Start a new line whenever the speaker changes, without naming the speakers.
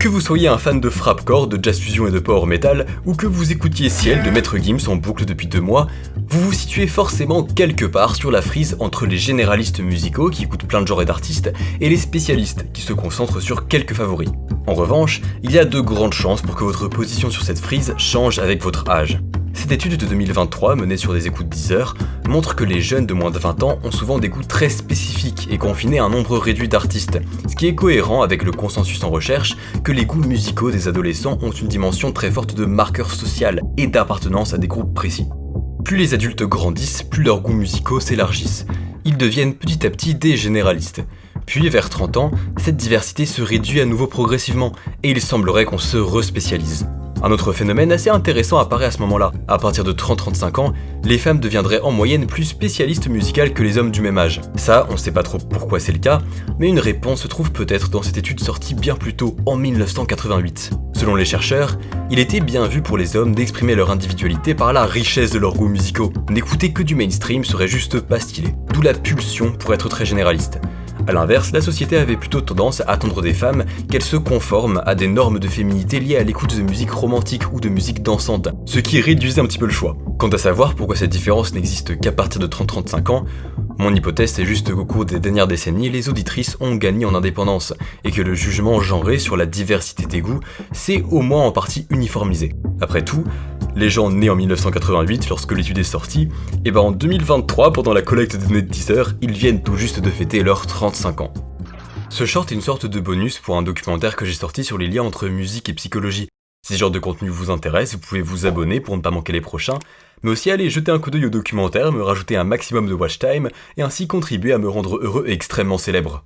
Que vous soyez un fan de Frappcore, de Jazz Fusion et de Power Metal, ou que vous écoutiez Ciel de Maître Gims en boucle depuis 2 mois, vous vous situez forcément quelque part sur la frise entre les généralistes musicaux qui écoutent plein de genres et d'artistes, et les spécialistes qui se concentrent sur quelques favoris. En revanche, il y a de grandes chances pour que votre position sur cette frise change avec votre âge. Cette étude de 2023, menée sur des écoutes Deezer, montre que les jeunes de moins de 20 ans ont souvent des goûts très spécifiques et confinés à un nombre réduit d'artistes, ce qui est cohérent avec le consensus en recherche que les goûts musicaux des adolescents ont une dimension très forte de marqueur social et d'appartenance à des groupes précis. Plus les adultes grandissent, plus leurs goûts musicaux s'élargissent. Ils deviennent petit à petit des généralistes. Puis, vers 30 ans, cette diversité se réduit à nouveau progressivement, et il semblerait qu'on se respécialise. Un autre phénomène assez intéressant apparaît à ce moment-là. À partir de 30-35 ans, les femmes deviendraient en moyenne plus spécialistes musicales que les hommes du même âge. Ça, on sait pas trop pourquoi c'est le cas, mais une réponse se trouve peut-être dans cette étude sortie bien plus tôt, en 1988. Selon les chercheurs, il était bien vu pour les hommes d'exprimer leur individualité par la richesse de leurs goûts musicaux. N'écouter que du mainstream serait juste pas stylé, d'où la pulsion pour être très généraliste. A l'inverse, la société avait plutôt tendance à attendre des femmes qu'elles se conforment à des normes de féminité liées à l'écoute de musique romantique ou de musique dansante, ce qui réduisait un petit peu le choix. Quant à savoir pourquoi cette différence n'existe qu'à partir de 30-35 ans, mon hypothèse c'est juste qu'au cours des dernières décennies, les auditrices ont gagné en indépendance, et que le jugement genré sur la diversité des goûts s'est au moins en partie uniformisé. Après tout, les gens nés en 1988 lorsque l'étude est sortie, et en 2023, pendant la collecte de données de Deezer, ils viennent tout juste de fêter leurs 35 ans. Ce short est une sorte de bonus pour un documentaire que j'ai sorti sur les liens entre musique et psychologie. Si ce genre de contenu vous intéresse, vous pouvez vous abonner pour ne pas manquer les prochains, mais aussi aller jeter un coup d'œil au documentaire, me rajouter un maximum de watch time, et ainsi contribuer à me rendre heureux et extrêmement célèbre.